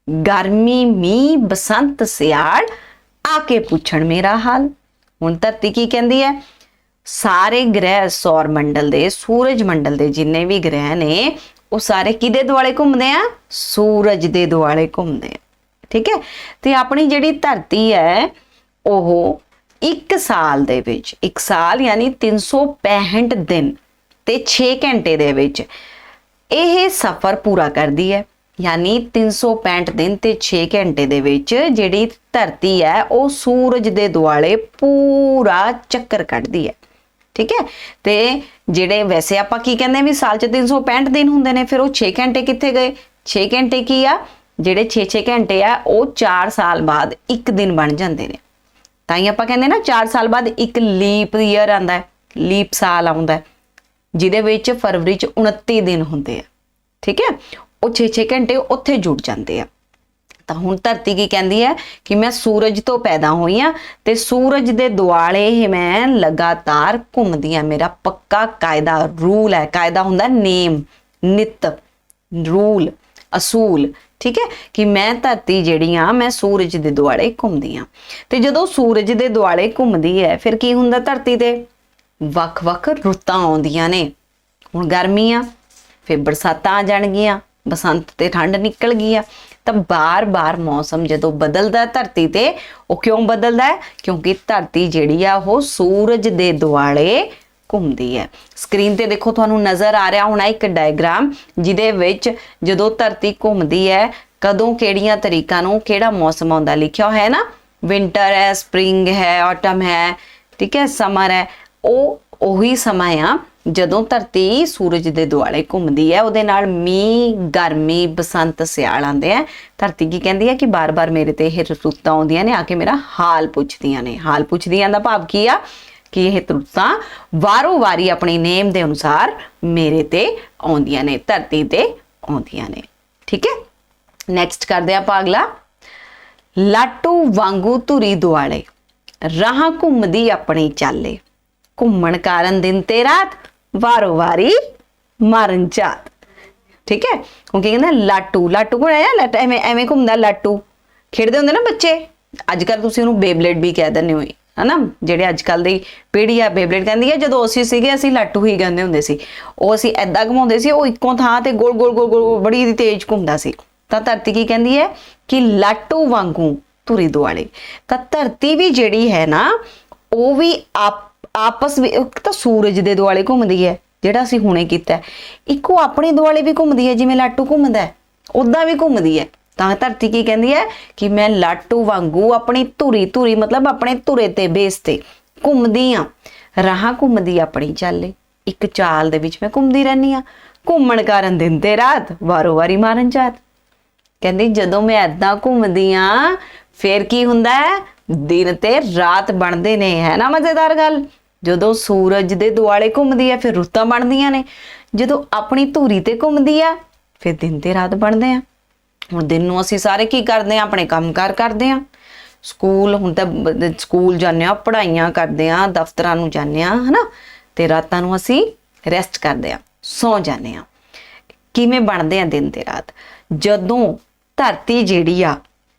ਗਰਮੀ ਮੀਂਹ ਬਸੰਤ ਸਿਆਲ, ਆ ਕੇ ਪੁੱਛਣ ਮੇਰਾ ਹਾਲ। ਹੁਣ ਧਰਤੀ ਕੀ ਕਹਿੰਦੀ ਹੈ? ਸਾਰੇ ਗ੍ਰਹਿ ਸੌਰ ਮੰਡਲ ਦੇ, ਸੂਰਜ ਮੰਡਲ ਦੇ ਜਿੰਨੇ ਵੀ ਗ੍ਰਹਿ ਨੇ, ਉਹ ਸਾਰੇ ਕਿਹਦੇ ਦੁਆਲੇ ਘੁੰਮਦੇ ਆ? ਸੂਰਜ ਦੇ ਦੁਆਲੇ ਘੁੰਮਦੇ ਆ। ਠੀਕ ਹੈ, ਤੇ ਆਪਣੀ ਜਿਹੜੀ ਧਰਤੀ ਹੈ ਉਹ 1 ਸਾਲ ਦੇ ਵਿੱਚ, 1 ਸਾਲ ਯਾਨੀ 365 ਦਿਨ ਤੇ 6 ਘੰਟੇ ਦੇ ਵਿੱਚ ਇਹ ਸਫ਼ਰ ਪੂਰਾ ਕਰਦੀ ਹੈ। ਯਾਨੀ 365 ਦਿਨ ਤੇ 6 ਘੰਟੇ ਦੇ ਵਿੱਚ ਜਿਹੜੀ ਧਰਤੀ ਹੈ ਉਹ ਸੂਰਜ ਦੇ ਦੁਆਲੇ ਪੂਰਾ ਚੱਕਰ ਕੱਢਦੀ ਹੈ। ਠੀਕ ਹੈ, ਤੇ ਜਿਹੜੇ ਵੈਸੇ ਆਪਾਂ ਕੀ ਕਹਿੰਦੇ ਵੀ ਸਾਲ 'ਚ 365 ਦਿਨ ਹੁੰਦੇ ਨੇ, ਫਿਰ ਉਹ 6 ਘੰਟੇ ਕਿੱਥੇ ਗਏ? 6 ਘੰਟੇ ਕੀ ਆ? ਜਿਹੜੇ 6 ਘੰਟੇ ਆ ਉਹ 4 ਸਾਲ ਬਾਅਦ ਇੱਕ ਦਿਨ ਬਣ ਜਾਂਦੇ ਨੇ। ਤਾਂ ਹੀ ਆਪਾਂ ਕਹਿੰਦੇ ਨਾ 4 ਸਾਲ ਬਾਅਦ ਇੱਕ ਲੀਪ ਈਅਰ ਆਉਂਦਾ ਹੈ, ਲੀਪ ਸਾਲ ਆਉਂਦਾ ਹੈ, ਜਿਹਦੇ ਵਿੱਚ ਫਰਵਰੀ 'ਚ 29 ਦਿਨ ਹੁੰਦੇ ਆ। ਠੀਕ ਹੈ, ਉਹ 6 ਘੰਟੇ ਉੱਥੇ ਜੁੜ ਜਾਂਦੇ ਆ। ਤਾਂ ਹੁਣ ਧਰਤੀ ਕੀ ਕਹਿੰਦੀ ਹੈ ਕਿ ਮੈਂ ਸੂਰਜ ਤੋਂ ਪੈਦਾ ਹੋਈ ਹਾਂ ਤੇ ਸੂਰਜ ਦੇ ਦੁਆਲੇ ਹੀ ਮੈਂ ਲਗਾਤਾਰ ਘੁੰਮਦੀ ਹਾਂ। ਮੇਰਾ ਪੱਕਾ ਕਾਇਦਾ, ਰੂਲ ਹੈ। ਕਾਇਦਾ ਹੁੰਦਾ ਨੇਮ, ਨਿਤ, ਰੂਲ, ਅਸੂਲ। ਠੀਕ ਹੈ, ਕਿ ਮੈਂ ਧਰਤੀ ਜਿਹੜੀ ਆ ਮੈਂ ਸੂਰਜ ਦੇ ਦੁਆਲੇ ਘੁੰਮਦੀ ਹਾਂ। ਤੇ ਜਦੋਂ ਸੂਰਜ ਦੇ ਦੁਆਲੇ ਘੁੰਮਦੀ ਹੈ ਫਿਰ ਕੀ ਹੁੰਦਾ? ਧਰਤੀ ਤੇ ਵੱਖ-ਵੱਖ ਰੁੱਤਾਂ ਆਉਂਦੀਆਂ ਨੇ। ਹੁਣ ਗਰਮੀ ਆ, फिर बरसातां आ जाणगियां, बसंत ते ठंड निकल गई आ। ਤਾਂ ਬਾਰ-ਬਾਰ ਮੌਸਮ ਜਦੋਂ ਬਦਲਦਾ ਧਰਤੀ ਤੇ, ਉਹ ਕਿਉਂ ਬਦਲਦਾ ਹੈ? ਕਿਉਂਕਿ ਧਰਤੀ ਜਿਹੜੀ ਆ ਉਹ ਸੂਰਜ ਦੇ ਦੁਆਲੇ ਘੁੰਮਦੀ ਹੈ। ਸਕਰੀਨ ਤੇ ਦੇਖੋ ਤੁਹਾਨੂੰ ਨਜ਼ਰ ਆ ਰਿਹਾ ਹੋਣਾ ਇੱਕ ਡਾਇਗਰਾਮ, ਜਿਹਦੇ ਵਿੱਚ ਜਦੋਂ ਧਰਤੀ ਘੁੰਮਦੀ ਹੈ ਕਦੋਂ ਕਿਹੜੀਆਂ ਤਰੀਕਾਂ ਨੂੰ ਕਿਹੜਾ ਮੌਸਮ ਆਉਂਦਾ ਲਿਖਿਆ ਹੋਇਆ ਹੈ ਨਾ, ਵਿੰਟਰ ਹੈ, ਸਪ੍ਰਿੰਗ ਹੈ, ਆਟਮ ਹੈ, ਠੀਕ ਹੈ, ਸਮਰ ਹੈ। ਉਹ ਉਹੀ ਸਮਾਂ ਆ ਜਦੋਂ ਧਰਤੀ ਸੂਰਜ ਦੇ ਦੁਆਲੇ ਘੁੰਮਦੀ ਹੈ। ਉਹਦੇ ਨਾਲ ਮੀਂਹ, ਗਰਮੀ, ਬਸੰਤ, ਸਿਆਲ ਆਉਂਦੇ ਆ। ਧਰਤੀ ਕੀ ਕਹਿੰਦੀ ਹੈ ਕਿ ਬਾਰ-ਬਾਰ ਮੇਰੇ ਤੇ ਇਹ ਰੁੱਤਾਂ ਆਉਂਦੀਆਂ ਨੇ, ਆ ਕੇ ਮੇਰਾ ਹਾਲ ਪੁੱਛਦੀਆਂ ਨੇ। ਹਾਲ ਪੁੱਛਦੀਆਂ ਦਾ ਭਾਵ ਕੀ ਆ ਕਿ ਇਹ ਰੁੱਤਾਂ ਵਾਰੋ ਵਾਰੀ ਆਪਣੀ ਨੇਮ ਦੇ ਅਨੁਸਾਰ ਮੇਰੇ ਤੇ ਆਉਂਦੀਆਂ ਨੇ, ਧਰਤੀ ਤੇ ਆਉਂਦੀਆਂ ਨੇ। ਠੀਕ ਹੈ, ਨੈਕਸਟ ਕਰਦੇ ਆਪਾਂ ਅਗਲਾ। ਲਾਟੂ ਵਾਂਗੂ ਧੁਰੀ ਦੁਆਲੇ ਰਾਹ ਘੁੰਮਦੀ ਆਪਣੀ ਚਾਲੇ, ਘੁੰਮਣ ਕਾਰਨ ਦਿਨ ਤੇ ਰਾਤ ਵਾਰੋ ਵਾਰੀ ਮਾਰਨ ਝਾਤ। ਠੀਕ ਹੈ, ਕਿਉਂਕਿ ਕਹਿੰਦਾ ਲਾਟੂ, ਲਾਟੂ ਕੋਲ ਆਇਆ ਲੱਟ ਐਵੇਂ ਐਵੇਂ ਘੁੰਮਦਾ ਲਾਟੂ, ਖੇਡਦੇ ਹੁੰਦੇ ਨਾ ਬੱਚੇ। ਅੱਜ ਕੱਲ੍ਹ ਤੁਸੀਂ ਉਹਨੂੰ ਬੇਬਲੇਡ ਵੀ ਕਹਿ ਦਿੰਦੇ ਹੋ ਹਨਾ, ਜਿਹੜੇ ਅੱਜ ਕੱਲ੍ਹ ਦੀ ਪੀੜ੍ਹੀ ਆ ਬੇਬਲੇਡ ਕਹਿੰਦੀ ਹੈ। ਜਦੋਂ ਅਸੀਂ ਸੀਗੇ ਅਸੀਂ ਲਾਟੂ ਹੀ ਕਹਿੰਦੇ ਹੁੰਦੇ ਸੀ। ਉਹ ਅਸੀਂ ਐਦਾਂ ਘੁਮਾਉਂਦੇ ਸੀ, ਉਹ ਇੱਕੋ ਥਾਂ ਤੇ ਗੋਲ ਗੋਲ ਗੋਲ ਗੋਲ ਬੜੀ ਤੇਜ਼ ਘੁੰਮਦਾ ਸੀ। ਤਾਂ ਧਰਤੀ ਕੀ ਕਹਿੰਦੀ ਹੈ ਕਿ ਲਾਟੂ ਵਾਂਗੂ ਧੁਰੀ ਦੁਆਲੇ। ਤਾਂ ਧਰਤੀ ਵੀ ਜਿਹੜੀ ਹੈ ਨਾ, ਉਹ ਵੀ ਆਪਸ ਵਿੱਚ ਤਾਂ ਸੂਰਜ ਦੇ ਦੁਆਲੇ ਘੁੰਮਦੀ ਹੈ, ਜਿਹੜਾ ਅਸੀਂ ਹੁਣੇ ਕੀਤਾ। ਇੱਕੋ ਆਪਣੇ ਦੁਆਲੇ ਵੀ ਘੁੰਮਦੀ ਹੈ, ਜਿਵੇਂ ਲਾਟੂ ਘੁੰਮਦਾ ਉੱਦਾਂ ਵੀ ਘੁੰਮਦੀ ਹੈ। ਤਾਂ ਧਰਤੀ ਕੀ ਕਹਿੰਦੀ ਹੈ ਕਿ ਮੈਂ ਲਾਟੂ ਵਾਂਗੂ ਆਪਣੀ ਧੁਰੀ, ਧੁਰੀ ਮਤਲਬ ਆਪਣੇ ਧੁਰੇ ਤੇ ਬੇਸ ਤੇ ਘੁੰਮਦੀ ਆ, ਰਾਹ ਘੁੰਮਦੀ ਆਪਣੀ ਚਾਲੇ। ਇੱਕ ਚਾਲ ਦੇ ਵਿੱਚ ਮੈਂ ਘੁੰਮਦੀ ਰਹਿੰਦੀ ਆ, ਘੁੰਮਣ ਕਾਰਨ ਦਿਨ ਤੇ ਰਾਤ ਵਾਰੋ ਵਾਰੀ ਮਾਰਨ ਝਾਤ। ਕਹਿੰਦੀ ਜਦੋਂ ਮੈਂ ਏਦਾਂ ਘੁੰਮਦੀ ਆ ਫੇਰ ਕੀ ਹੁੰਦਾ ਹੈ, ਦਿਨ ਤੇ ਰਾਤ ਬਣਦੇ ਨੇ। ਹੈ ਨਾ ਮਜ਼ੇਦਾਰ ਗੱਲ। ਜਦੋਂ ਸੂਰਜ ਦੇ ਦੁਆਲੇ ਘੁੰਮਦੀ ਆ ਫਿਰ ਰੁੱਤਾਂ ਬਣਦੀਆਂ ਨੇ, ਜਦੋਂ ਆਪਣੀ ਧੁਰੀ ਤੇ ਘੁੰਮਦੀ ਆ ਫਿਰ ਦਿਨ ਤੇ ਰਾਤ ਬਣਦੇ ਆ। ਹੁਣ ਦਿਨ ਨੂੰ ਅਸੀਂ ਸਾਰੇ ਕੀ ਕਰਦੇ ਆ, ਆਪਣੇ ਕੰਮਕਾਰ ਕਰਦੇ ਆ, ਸਕੂਲ ਹੁਣ ਤਾਂ ਸਕੂਲ ਜਾਂਦੇ ਆ, ਪੜ੍ਹਾਈਆਂ ਕਰਦੇ ਆ, ਦਫ਼ਤਰਾਂ ਨੂੰ ਜਾਂਦੇ ਆ ਹਨਾ, ਤੇ ਰਾਤਾਂ ਨੂੰ ਅਸੀਂ ਰੈਸਟ ਕਰਦੇ ਆ, ਸੌਂ ਜਾਂਦੇ ਆ। ਕਿਵੇਂ ਬਣਦੇ ਆ ਦਿਨ ਤੇ ਰਾਤ? ਜਦੋਂ ਧਰਤੀ ਜਿਹੜੀ ਆ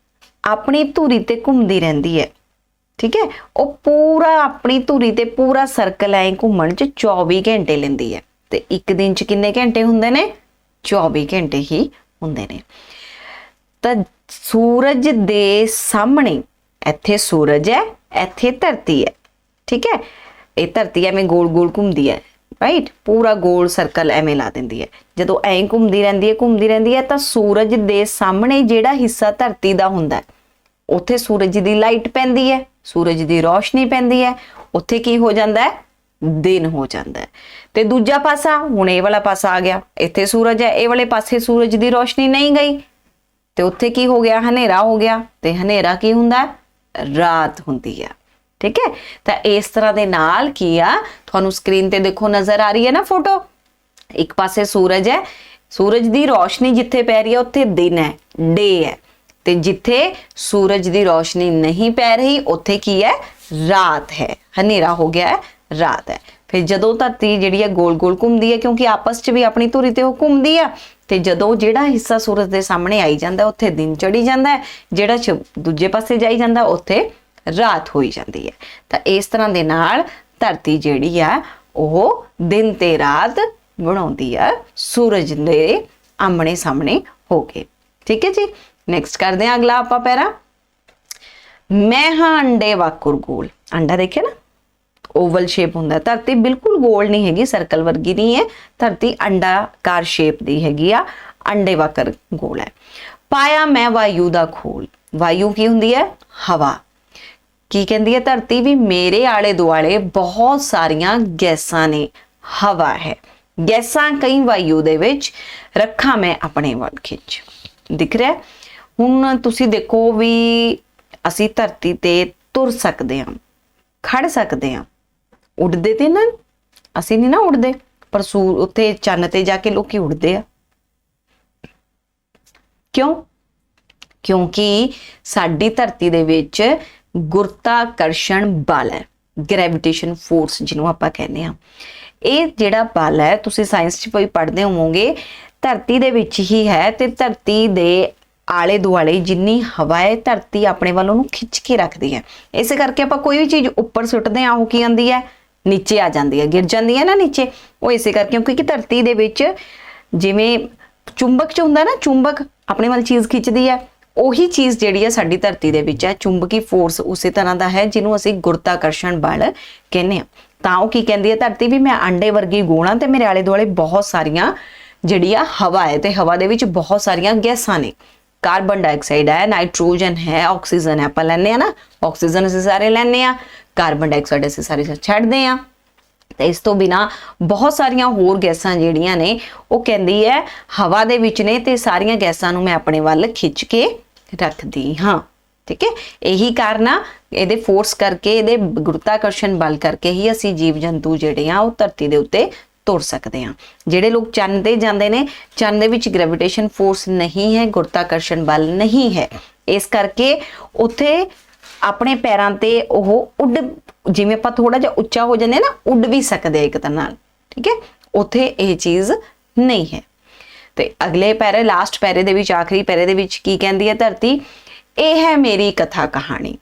ਆਪਣੀ ਧੁਰੀ ਤੇ ਘੁੰਮਦੀ ਰਹਿੰਦੀ ਹੈ, ਠੀਕ ਹੈ, ਉਹ ਪੂਰਾ ਆਪਣੀ ਧੁਰੀ ਤੇ ਪੂਰਾ ਸਰਕਲ ਐ ਘੁੰਮਣ 'ਚ 24 ਘੰਟੇ ਲੈਂਦੀ ਹੈ। ਤੇ ਇੱਕ ਦਿਨ 'ਚ ਕਿੰਨੇ ਘੰਟੇ ਹੁੰਦੇ ਨੇ? 24 ਘੰਟੇ ਹੀ ਹੁੰਦੇ ਨੇ। ਤਾਂ ਸੂਰਜ ਦੇ ਸਾਹਮਣੇ ਇੱਥੇ ਸੂਰਜ ਹੈ, ਇੱਥੇ ਧਰਤੀ ਹੈ। ਠੀਕ ਹੈ, ਇਹ ਧਰਤੀ ਐਵੇਂ ਗੋਲ ਗੋਲ ਘੁੰਮਦੀ ਹੈ, ਰਾਈਟ, ਪੂਰਾ ਗੋਲ ਸਰਕਲ ਐਵੇਂ ਲਾ ਦਿੰਦੀ ਹੈ। ਜਦੋਂ ਐਂ ਘੁੰਮਦੀ ਰਹਿੰਦੀ ਹੈ ਤਾਂ ਸੂਰਜ ਦੇ ਸਾਹਮਣੇ ਜਿਹੜਾ ਹਿੱਸਾ ਧਰਤੀ ਦਾ ਹੁੰਦਾ ਉੱਥੇ ਸੂਰਜ ਦੀ ਲਾਈਟ ਪੈਂਦੀ ਹੈ, ਸੂਰਜ ਦੀ ਰੋਸ਼ਨੀ ਪੈਂਦੀ ਹੈ, ਉੱਥੇ ਕੀ ਹੋ ਜਾਂਦਾ ਹੈ? ਦਿਨ ਹੋ ਜਾਂਦਾ ਹੈ। ਤੇ ਦੂਜਾ ਪਾਸਾ, ਹੁਣ ਇਹ ਵਾਲਾ ਪਾਸਾ ਆ ਗਿਆ, ਇੱਥੇ ਸੂਰਜ ਹੈ, ਇਹ ਵਾਲੇ ਪਾਸੇ ਸੂਰਜ ਦੀ ਰੋਸ਼ਨੀ ਨਹੀਂ ਗਈ ਤੇ ਉੱਥੇ ਕੀ ਹੋ ਗਿਆ? ਹਨੇਰਾ ਹੋ ਗਿਆ। ਤੇ ਹਨੇਰਾ ਕੀ ਹੁੰਦਾ? ਰਾਤ ਹੁੰਦੀ ਆ। ਠੀਕ ਹੈ, ਤਾਂ ਇਸ ਤਰ੍ਹਾਂ ਦੇ ਨਾਲ ਕੀ ਆ, ਤੁਹਾਨੂੰ ਸਕਰੀਨ ਤੇ ਦੇਖੋ ਨਜ਼ਰ ਆ ਰਹੀ ਹੈ ਨਾ ਫੋਟੋ। ਇੱਕ ਪਾਸੇ ਸੂਰਜ ਹੈ, ਸੂਰਜ ਦੀ ਰੋਸ਼ਨੀ ਜਿੱਥੇ ਪੈ ਰਹੀ ਹੈ ਉੱਥੇ ਦਿਨ ਹੈ, ਡੇ ਹੈ, ਤੇ ਜਿੱਥੇ ਸੂਰਜ ਦੀ ਰੋਸ਼ਨੀ ਨਹੀਂ ਪੈ ਰਹੀ ਉੱਥੇ ਕੀ ਹੈ? ਰਾਤ ਹੈ, ਹਨੇਰਾ ਹੋ ਗਿਆ ਹੈ, ਰਾਤ ਹੈ। ਫਿਰ ਜਦੋਂ ਧਰਤੀ ਜਿਹੜੀ ਹੈ ਗੋਲ ਗੋਲ ਘੁੰਮਦੀ ਹੈ, ਕਿਉਂਕਿ ਆਪਸ 'ਚ ਵੀ ਆਪਣੀ ਧੁਰੀ ਤੇ ਉਹ ਘੁੰਮਦੀ ਆ, ਤੇ ਜਦੋਂ ਜਿਹੜਾ ਹਿੱਸਾ ਸੂਰਜ ਦੇ ਸਾਹਮਣੇ ਆਈ ਜਾਂਦਾ ਉੱਥੇ ਦਿਨ ਚੜੀ ਜਾਂਦਾ ਹੈ, ਜਿਹੜਾ ਦੂਜੇ ਪਾਸੇ ਜਾਈ ਜਾਂਦਾ ਉੱਥੇ ਰਾਤ ਹੋਈ ਜਾਂਦੀ ਹੈ। ਤਾਂ ਇਸ ਤਰ੍ਹਾਂ ਦੇ ਨਾਲ ਧਰਤੀ ਜਿਹੜੀ ਆ ਉਹ ਦਿਨ ਤੇ ਰਾਤ ਬਣਾਉਂਦੀ ਆ ਸੂਰਜ ਦੇ ਆਮਣੇ ਸਾਹਮਣੇ ਹੋ ਕੇ। ਠੀਕ ਹੈ ਜੀ, ਨੈਕਸਟ ਕਰਦੇ ਹਾਂ ਅਗਲਾ ਆਪਾਂ ਪੈਰਾ। ਮੈਂ ਹਾਂ ਅੰਡੇ ਵਾਕੁਰ ਗੋਲ। ਅੰਡਾ ਦੇਖਿਆ ਨਾ, ਓਵਲ ਸ਼ੇਪ ਹੁੰਦਾ। ਧਰਤੀ ਬਿਲਕੁਲ ਗੋਲ ਨਹੀਂ ਹੈਗੀ, ਸਰਕਲ ਵਰਗੀ ਨਹੀਂ ਹੈ, ਧਰਤੀ ਅੰਡਾਕਾਰ ਸ਼ੇਪ ਦੀ ਹੈਗੀ ਆ, ਅੰਡੇ ਵਾਕਰ ਗੋਲ ਹੈ। ਪਾਇਆ ਮੈਂ ਵਾਯੂ ਦਾ ਖੋਲ। ਵਾਯੂ ਕੀ ਹੁੰਦੀ ਹੈ? ਹਵਾ। ਕੀ ਕਹਿੰਦੀ ਹੈ ਧਰਤੀ? ਵੀ ਮੇਰੇ ਆਲੇ ਦੁਆਲੇ ਬਹੁਤ ਸਾਰੀਆਂ ਗੈਸਾਂ ਨੇ, ਹਵਾ ਹੈ, ਗੈਸਾਂ ਕਈ ਵਾਯੂ ਦੇ ਵਿੱਚ ਰੱਖਾਂ ਮੈਂ ਆਪਣੇ ਵੱਲ ਖਿੱਚ। ਦਿਖ ਰਿਹਾ? ਹੁਣ ਤੁਸੀਂ ਦੇਖੋ ਵੀ ਅਸੀਂ ਧਰਤੀ ਤੇ ਤੁਰ ਸਕਦੇ ਹਾਂ, ਖੜ ਸਕਦੇ ਹਾਂ, ਉੱਡਦੇ ਤੇ ਨਾ ਅਸੀਂ ਨਹੀਂ ਨਾ ਉੱਡਦੇ, ਪਰ ਉੱਥੇ ਚੰਨ ਤੇ ਜਾ ਕੇ ਲੋਕੀ ਉੱਡਦੇ ਆ। ਕਿਉਂ? ਕਿਉਂਕਿ ਸਾਡੀ ਧਰਤੀ ਦੇ ਵਿੱਚ ਗੁਰਤਾਕਰਸ਼ਣ ਬਲ ਹੈ, ਗ੍ਰੈਵਿਟੇਸ਼ਨ ਫੋਰਸ ਜਿਹਨੂੰ ਆਪਾਂ ਕਹਿੰਦੇ ਹਾਂ। ਇਹ ਜਿਹੜਾ ਬਲ ਹੈ ਤੁਸੀਂ ਸਾਇੰਸ 'ਚ ਕੋਈ ਪੜ੍ਹਦੇ ਹੋਵੋਗੇ, ਧਰਤੀ ਦੇ ਵਿੱਚ ਹੀ ਹੈ, ਤੇ ਧਰਤੀ ਦੇ ਆਲੇ ਦੁਆਲੇ ਜਿੰਨੀ ਹਵਾ ਹੈ ਧਰਤੀ ਆਪਣੇ ਵੱਲ ਉਹਨੂੰ ਖਿੱਚ ਕੇ ਰੱਖਦੀ ਹੈ। ਇਸੇ ਕਰਕੇ ਆਪਾਂ ਕੋਈ ਵੀ ਚੀਜ਼ ਉੱਪਰ ਸੁੱਟਦੇ ਹਾਂ ਉਹ ਕੀ ਆਉਂਦੀ ਹੈ? ਨੀਚੇ ਆ ਜਾਂਦੀ ਹੈ, ਗਿਰ ਜਾਂਦੀ ਹੈ ਨਾ ਨੀਚੇ। ਉਹ ਇਸੇ ਕਰਕੇ, ਕਿਉਂਕਿ ਧਰਤੀ ਦੇ ਵਿੱਚ ਜਿਵੇਂ ਚੁੰਬਕ ਚ ਹੁੰਦਾ ਨਾ, ਚੁੰਬਕ ਆਪਣੇ ਵੱਲ ਚੀਜ਼ ਖਿੱਚਦੀ ਹੈ, ਉਹੀ ਚੀਜ਼ ਜਿਹੜੀ ਹੈ ਸਾਡੀ ਧਰਤੀ ਦੇ ਵਿੱਚ ਹੈ। ਚੁੰਬਕੀ ਫੋਰਸ ਉਸੇ ਤਰ੍ਹਾਂ ਦਾ ਹੈ ਜਿਹਨੂੰ ਅਸੀਂ ਗੁਰਤਾਕਰਸ਼ਣ ਬਲ ਕਹਿੰਦੇ ਆ। ਤਾਂ ਉਹ ਕੀ ਕਹਿੰਦੀ ਹੈ ਧਰਤੀ ਵੀ ਮੈਂ ਅੰਡੇ ਵਰਗੀ ਗੋਲ ਹਾਂ ਤੇ ਮੇਰੇ ਆਲੇ ਦੁਆਲੇ ਬਹੁਤ ਸਾਰੀਆਂ ਜਿਹੜੀ ਆ ਹਵਾ ਹੈ, ਤੇ ਹਵਾ ਦੇ ਵਿੱਚ ਬਹੁਤ ਸਾਰੀਆਂ ਗੈਸਾਂ ਨੇ। ਕਾਰਬਨ ਡਾਈਆਕਸਾਈਡ ਹੈ, ਨਾਈਟ੍ਰੋਜਨ ਹੈ, ਆਕਸੀਜਨ ਹੈ, ਆਪਾਂ ਲੈਂਦੇ ਆ ਨਾ, ਆਕਸੀਜਨ ਅਸੀਂ ਸਾਰੇ ਲੈਂਦੇ ਆ, ਕਾਰਬਨ ਡਾਈਆਕਸਾਈਡ ਅਸੀਂ ਸਾਰੇ ਛੱਡਦੇ ਆ। ਤੇ ਇਸ ਤੋਂ ਬਿਨਾ ਬਹੁਤ ਸਾਰੀਆਂ ਹੋਰ ਗੈਸਾਂ ਜਿਹੜੀਆਂ ਨੇ ਉਹ ਕਹਿੰਦੀ ਹੈ ਹਵਾ ਦੇ ਵਿੱਚ ਨੇ, ਤੇ ਸਾਰੀਆਂ ਗੈਸਾਂ ਨੂੰ ਮੈਂ ਆਪਣੇ ਵੱਲ ਖਿੱਚ ਕੇ ਰੱਖਦੀ ਹਾਂ। ਠੀਕ ਹੈ, ਇਹੀ ਕਾਰਨ ਆ, ਇਹਦੇ ਫੋਰਸ ਕਰਕੇ, ਇਹਦੇ ਗੁਰਤਾਕਰਸ਼ਣ ਬਲ ਕਰਕੇ ਹੀ ਅਸੀਂ ਜੀਵ ਜੰਤੂ ਜਿਹੜੇ ਆ ਉਹ ਧਰਤੀ ਦੇ ਉੱਤੇ ਤੁਰ ਸਕਦੇ ਹਾਂ। ਜਿਹੜੇ ਲੋਕ ਚੰਨ ਤੇ ਜਾਂਦੇ ਨੇ, ਚੰਨ ਦੇ ਵਿੱਚ ਗ੍ਰੈਵਿਟੇਸ਼ਨ ਫੋਰਸ ਨਹੀਂ ਹੈ, ਗੁਰਤਾਕਰਸ਼ਣ ਬਲ ਨਹੀਂ ਹੈ, ਇਸ ਕਰਕੇ ਉੱਥੇ ਆਪਣੇ ਪੈਰਾਂ ਤੇ ਉਹ ਉੱਡ, ਜਿਵੇਂ ਆਪਾਂ ਥੋੜਾ ਜਿਹਾ ਉੱਚਾ ਹੋ ਜਾਂਦੇ ਨਾ, ਉੱਡ ਵੀ ਸਕਦੇ ਇੱਕ ਤਰ੍ਹਾਂ ਨਾਲ। ਠੀਕ ਹੈ, ਉੱਥੇ ਇਹ ਚੀਜ਼ ਨਹੀਂ ਹੈ। ਤੇ ਅਗਲੇ ਪੈਰੇ, ਲਾਸਟ ਪੈਰੇ ਦੇ ਵਿੱਚ, ਆਖਰੀ ਪੈਰੇ ਦੇ ਵਿੱਚ ਕੀ ਕਹਿੰਦੀ ਹੈ ਧਰਤੀ? ਇਹ ਹੈ ਮੇਰੀ ਕਥਾ ਕਹਾਣੀ,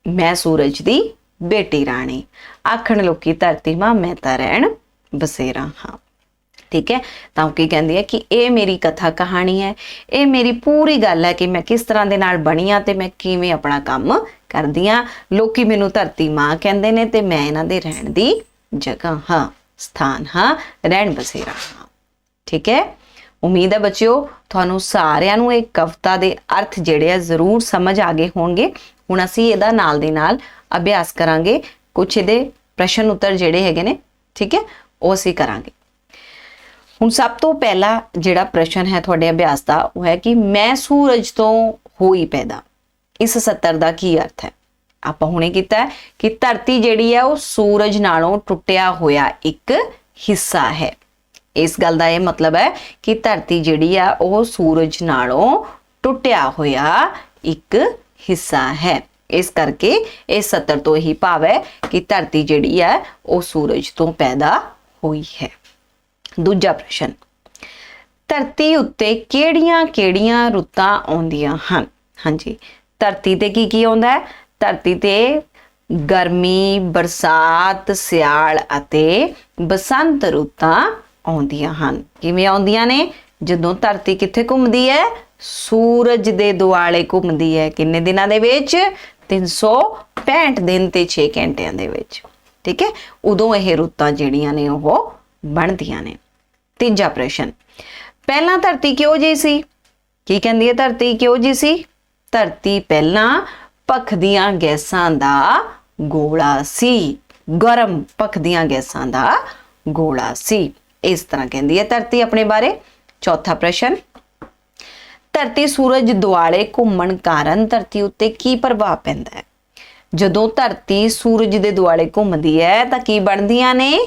ਮੈਂ ਸੂਰਜ ਦੀ ਬੇਟੀ ਰਾਣੀ, ਆਖਣ ਲੋਕੀ ਧਰਤੀ ਮਾਂ ਮੈਂ ਤਾਂ ਰਹਿਣ ਬਸੇਰਾ ਹਾਂ। ਠੀਕ ਹੈ, ਤਾਂ ਕੀ ਕਹਿੰਦੀ ਹੈ ਕਿ ਇਹ ਮੇਰੀ ਕਥਾ ਕਹਾਣੀ ਹੈ, ਇਹ ਮੇਰੀ ਪੂਰੀ ਗੱਲ ਹੈ ਕਿ ਮੈਂ ਕਿਸ ਤਰ੍ਹਾਂ ਦੇ ਨਾਲ ਬਣੀ ਆ ਤੇ ਮੈਂ ਕਿਵੇਂ ਆਪਣਾ ਕੰਮ ਕਰਦੀ ਆ। ਲੋਕੀ ਮੈਨੂੰ ਧਰਤੀ ਮਾਂ ਕਹਿੰਦੇ ਨੇ ਤੇ ਮੈਂ ਇਹਨਾਂ ਦੇ ਰਹਿਣ ਦੀ ਜਗ੍ਹਾ ਹਾਂ, ਸਥਾਨ ਹਾਂ, ਰਹਿਣ ਬਸੇਰਾ ਹਾਂ। ਠੀਕ ਹੈ, ਉਮੀਦ ਹੈ ਬੱਚਿਓ ਤੁਹਾਨੂੰ ਸਾਰਿਆਂ ਨੂੰ ਇਹ ਕਵਿਤਾ ਦੇ ਅਰਥ ਜਿਹੜੇ ਆ ਜ਼ਰੂਰ ਸਮਝ ਆ ਗਏ ਹੋਣਗੇ। ਹੁਣ ਅਸੀਂ ਇਹਦਾ ਨਾਲ ਦੇ ਨਾਲ ਅਭਿਆਸ ਕਰਾਂਗੇ, ਕੁਝ ਇਹਦੇ ਪ੍ਰਸ਼ਨ ਉੱਤਰ ਜਿਹੜੇ ਹੈਗੇ ਨੇ, ਠੀਕ ਹੈ, ਉਹ ਅਸੀਂ ਕਰਾਂਗੇ। ਹੁਣ ਸਭ ਤੋਂ ਪਹਿਲਾ ਜਿਹੜਾ ਪ੍ਰਸ਼ਨ ਹੈ ਤੁਹਾਡੇ ਅਭਿਆਸ ਦਾ ਉਹ ਹੈ ਕਿ ਮੈਂ ਸੂਰਜ ਤੋਂ ਹੋਈ ਪੈਦਾ। ਇਸ ਸੱਤਰ ਦਾ ਕੀ ਅਰਥ ਹੈ? ਆਪਾਂ ਹੁਣੇ ਕੀਤਾ ਕਿ ਧਰਤੀ ਜਿਹੜੀ ਹੈ ਉਹ ਸੂਰਜ ਨਾਲੋਂ ਟੁੱਟਿਆ ਹੋਇਆ ਇੱਕ ਹਿੱਸਾ ਹੈ। ਇਸ ਗੱਲ ਦਾ ਇਹ ਮਤਲਬ ਹੈ ਕਿ ਧਰਤੀ ਜਿਹੜੀ ਆ ਉਹ ਸੂਰਜ ਨਾਲੋਂ ਟੁੱਟਿਆ ਹੋਇਆ ਇੱਕ ਹਿੱਸਾ ਹੈ। ਇਸ ਕਰਕੇ ਇਸ ਸੱਤਰ ਤੋਂ ਇਹੀ ਭਾਵ ਹੈ ਕਿ ਧਰਤੀ ਜਿਹੜੀ ਹੈ ਉਹ ਸੂਰਜ ਤੋਂ ਪੈਦਾ ਹੋਈ ਹੈ। ਦੂਜਾ ਪ੍ਰਸ਼ਨ, ਧਰਤੀ ਉੱਤੇ ਕਿਹੜੀਆਂ-ਕਿਹੜੀਆਂ ਰੁੱਤਾਂ ਆਉਂਦੀਆਂ ਹਨ? ਹਾਂਜੀ, ਧਰਤੀ ਤੇ ਕੀ ਆਉਂਦਾ ਹੈ? ਧਰਤੀ ਤੇ ਗਰਮੀ, ਬਰਸਾਤ, ਸਿਆਲ ਅਤੇ ਬਸੰਤ ਰੁੱਤਾਂ ਆਉਂਦੀਆਂ ਹਨ। ਕਿਵੇਂ ਆਉਂਦੀਆਂ ਨੇ? ਜਦੋਂ ਧਰਤੀ ਕਿੱਥੇ ਘੁੰਮਦੀ ਹੈ? ਸੂਰਜ ਦੇ ਦੁਆਲੇ ਘੁੰਮਦੀ ਹੈ। ਕਿੰਨੇ ਦਿਨਾਂ ਦੇ ਵਿੱਚ? 365 ਦਿਨ ਤੇ 6 ਘੰਟਿਆਂ ਦੇ ਵਿੱਚ। ਠੀਕ ਹੈ, ਉਦੋਂ ਇਹ ਰੁੱਤਾਂ ਜਿਹੜੀਆਂ ਨੇ ਉਹ ਬਣਦੀਆਂ ਨੇ। ਤੀਜਾ ਪ੍ਰਸ਼ਨ, ਪਹਿਲਾਂ ਧਰਤੀ ਕਿਹੋ ਜਿਹੀ ਸੀ? ਕੀ ਕਹਿੰਦੀ ਹੈ ਧਰਤੀ ਕਿਹੋ ਜਿਹੀ ਸੀ? ਧਰਤੀ ਪਹਿਲਾਂ ਭਖਦੀਆਂ ਗੈਸਾਂ ਦਾ ਗੋਲਾ ਸੀ, ਗਰਮ ਭਖਦੀਆਂ ਗੈਸਾਂ ਦਾ ਗੋਲਾ ਸੀ। ਇਸ ਤਰ੍ਹਾਂ ਕਹਿੰਦੀ ਹੈ ਧਰਤੀ ਆਪਣੇ ਬਾਰੇ। ਚੌਥਾ ਪ੍ਰਸ਼ਨ, ਧਰਤੀ ਸੂਰਜ ਦੁਆਲੇ ਘੁੰਮਣ ਕਾਰਨ ਧਰਤੀ ਉੱਤੇ ਕੀ ਪ੍ਰਭਾਵ ਪੈਂਦਾ ਹੈ? ਜਦੋਂ ਧਰਤੀ ਸੂਰਜ ਦੇ ਦੁਆਲੇ ਘੁੰਮਦੀ ਹੈ ਤਾਂ ਕੀ ਬਣਦੀਆਂ ਨੇ?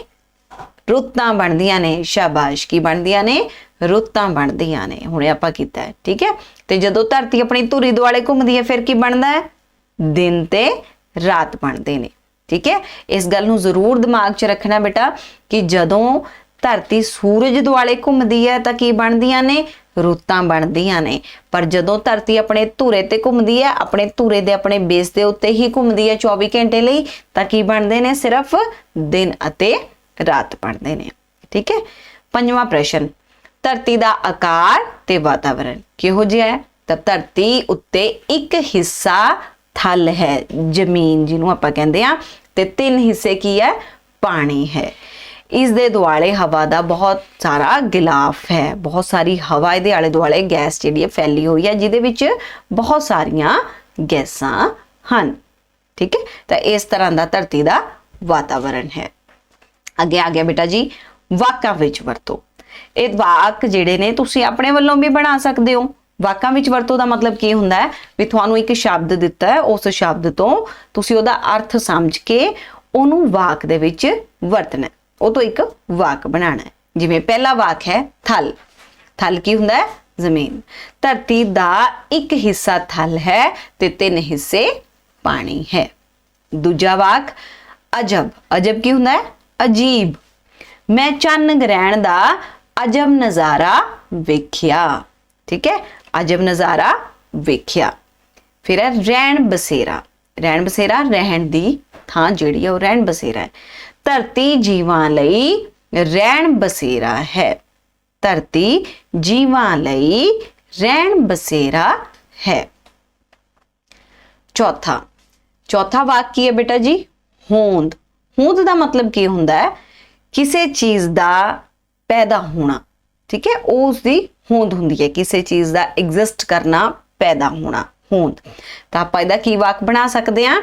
ਰੁੱਤਾਂ ਬਣਦੀਆਂ ਨੇ। ਸ਼ਾਬਾਸ਼, ਕੀ ਬਣਦੀਆਂ ਨੇ? ਰੁੱਤਾਂ ਬਣਦੀਆਂ ਨੇ। ਹੁਣੇ ਆਪਾਂ ਕੀਤਾ ਹੈ। ਠੀਕ ਹੈ, ਤੇ ਜਦੋਂ ਧਰਤੀ ਆਪਣੀ ਧੁਰੀ ਦੁਆਲੇ ਘੁੰਮਦੀ ਹੈ ਫਿਰ ਕੀ ਬਣਦਾ ਹੈ? ਦਿਨ ਤੇ ਰਾਤ ਬਣਦੇ ਨੇ। ਠੀਕ ਹੈ, ਇਸ ਗੱਲ ਨੂੰ ਜ਼ਰੂਰ ਦਿਮਾਗ 'ਚ ਰੱਖਣਾ ਬੇਟਾ ਕਿ ਜਦੋਂ ਧਰਤੀ ਸੂਰਜ ਦੁਆਲੇ ਘੁੰਮਦੀ ਹੈ ਤਾਂ ਕੀ ਬਣਦੀਆਂ ਨੇ? ਰੁੱਤਾਂ ਬਣਦੀਆਂ ਨੇ। ਪਰ ਜਦੋਂ ਧਰਤੀ ਆਪਣੇ ਧੁਰੇ ਤੇ ਘੁੰਮਦੀ ਹੈ, ਆਪਣੇ ਧੁਰੇ ਦੇ ਆਪਣੇ ਬੇਸ ਦੇ ਉੱਤੇ ਹੀ ਘੁੰਮਦੀ ਹੈ 24 ਘੰਟੇ ਲਈ, ਤਾਂ ਕੀ ਬਣਦੇ ਨੇ? ਸਿਰਫ ਦਿਨ ਅਤੇ ਰਾਤ ਬਣਦੇ ਨੇ। ਠੀਕ ਹੈ, ਪੰਜਵਾਂ ਪ੍ਰਸ਼ਨ, ਧਰਤੀ ਦਾ ਆਕਾਰ ਤੇ ਵਾਤਾਵਰਣ ਕਿਹੋ ਜਿਹਾ ਹੈ? ਤਾਂ ਧਰਤੀ ਉੱਤੇ ਇੱਕ ਹਿੱਸਾ ਥਲ ਹੈ, ਜ਼ਮੀਨ ਜਿਹਨੂੰ ਆਪਾਂ ਕਹਿੰਦੇ ਆ, ਤੇ 3 ਹਿੱਸੇ ਕੀ ਹੈ? ਪਾਣੀ ਹੈ। ਇਸ ਦੇ ਦੁਆਲੇ ਹਵਾ ਦਾ ਬਹੁਤ ਸਾਰਾ ਗਿਲਾਫ ਹੈ, ਬਹੁਤ ਸਾਰੀ ਹਵਾ ਇਹਦੇ ਆਲੇ ਦੁਆਲੇ ਗੈਸ ਜਿਹੜੀ ਹੈ ਫੈਲੀ ਹੋਈ ਹੈ, ਜਿਹਦੇ ਵਿੱਚ ਬਹੁਤ ਸਾਰੀਆਂ ਗੈਸਾਂ ਹਨ। ਠੀਕ ਹੈ, ਤਾਂ ਇਸ ਤਰ੍ਹਾਂ ਦਾ ਧਰਤੀ ਦਾ ਵਾਤਾਵਰਣ ਹੈ। ਅੱਗੇ ਆ ਗਿਆ ਬੇਟਾ ਜੀ ਵਾਕਾਂ ਵਿੱਚ ਵਰਤੋ। ਇਹ ਵਾਕ ਜਿਹੜੇ ਨੇ ਤੁਸੀਂ ਆਪਣੇ ਵੱਲੋਂ ਵੀ ਬਣਾ ਸਕਦੇ ਹੋ। ਵਾਕਾਂ ਵਿੱਚ ਵਰਤੋ ਦਾ ਮਤਲਬ ਕੀ ਹੁੰਦਾ ਹੈ? ਵੀ ਤੁਹਾਨੂੰ ਇੱਕ ਸ਼ਬਦ ਦਿੱਤਾ ਹੈ, ਉਸ ਸ਼ਬਦ ਤੋਂ ਤੁਸੀਂ ਉਹਦਾ ਅਰਥ ਸਮਝ ਕੇ ਉਹਨੂੰ ਵਾਕ ਦੇ ਵਿੱਚ ਵਰਤਣਾ, ਉਹ ਤੋਂ ਇੱਕ ਵਾਕ ਬਣਾਉਣਾ ਹੈ। ਜਿਵੇਂ ਪਹਿਲਾ ਵਾਕ ਹੈ ਥਲ। ਥਲ ਕੀ ਹੁੰਦਾ ਹੈ? ਜ਼ਮੀਨ। ਧਰਤੀ ਦਾ ਇੱਕ ਹਿੱਸਾ ਥਲ ਹੈ ਤੇ 3 ਹਿੱਸੇ ਪਾਣੀ ਹੈ। ਦੂਜਾ ਵਾਕ ਅਜਬ। ਅਜਬ ਕੀ ਹੁੰਦਾ ਹੈ? ਅਜੀਬ। ਮੈਂ ਚੰਨ ਗ੍ਰਹਿਣ ਦਾ ਅਜਬ ਨਜ਼ਾਰਾ ਵੇਖਿਆ। ਠੀਕ ਹੈ, ਅਜਬ ਨਜ਼ਾਰਾ ਵੇਖਿਆ। ਫਿਰ ਹੈ ਰਹਿਣ ਬਸੇਰਾ। ਰਹਿਣ ਬਸੇਰਾ ਰਹਿਣ ਦੀ ਥਾਂ ਜਿਹੜੀ ਹੈ ਉਹ ਰਹਿਣ ਬਸੇਰਾ ਹੈ। ਧਰਤੀ ਜੀਵਾਂ ਲਈ ਰਹਿਣ ਬਸੇਰਾ ਹੈ। ਧਰਤੀ ਜੀਵਾਂ ਲਈ ਰਹਿਣ ਬਸੇਰਾ है। चौथा वाक की है बेटा जी होंद। होंद का मतलब की हुंदा है किसी चीज़ का पैदा होना, ठीक है, उसकी होंद हुंदी है, किसी चीज़ का एग्जिस्ट करना, पैदा होना, होंद। तो आप इहदा की वाक बना सकते हैं,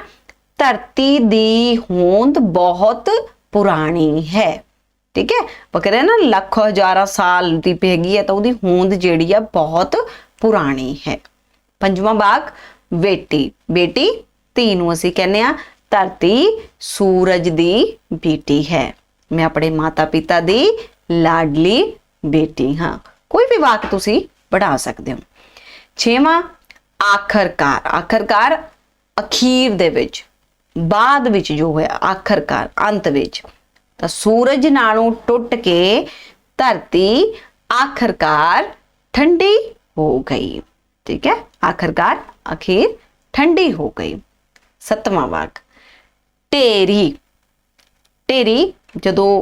धरती दी होंद बहुत पुरानी है, ठीक है। वो कहते हैं ना लख हज़ार साल की हैगी है, तो उसकी होंद जिहड़ी है बहुत पुरानी है। पंजवां वाक बेटी। बेटी धी नूं असीं कहने आ धरती सूरज दी बेटी है। मैं अपने माता पिता दी लाडली बेटी हाँ। कोई भी वाक तुसीं बढ़ा सकते हो। छेवां आखरकार। आखरकार अखीर दे विच, बाद विच जो होया, आखरकार अंत विच। तो सूरज नालों टुट के धरती आखरकार ठंडी हो गई, ठीक है, आखरकार अखीर ठंडी हो गई। सतवां वाक ढेरी। ढेरी जदों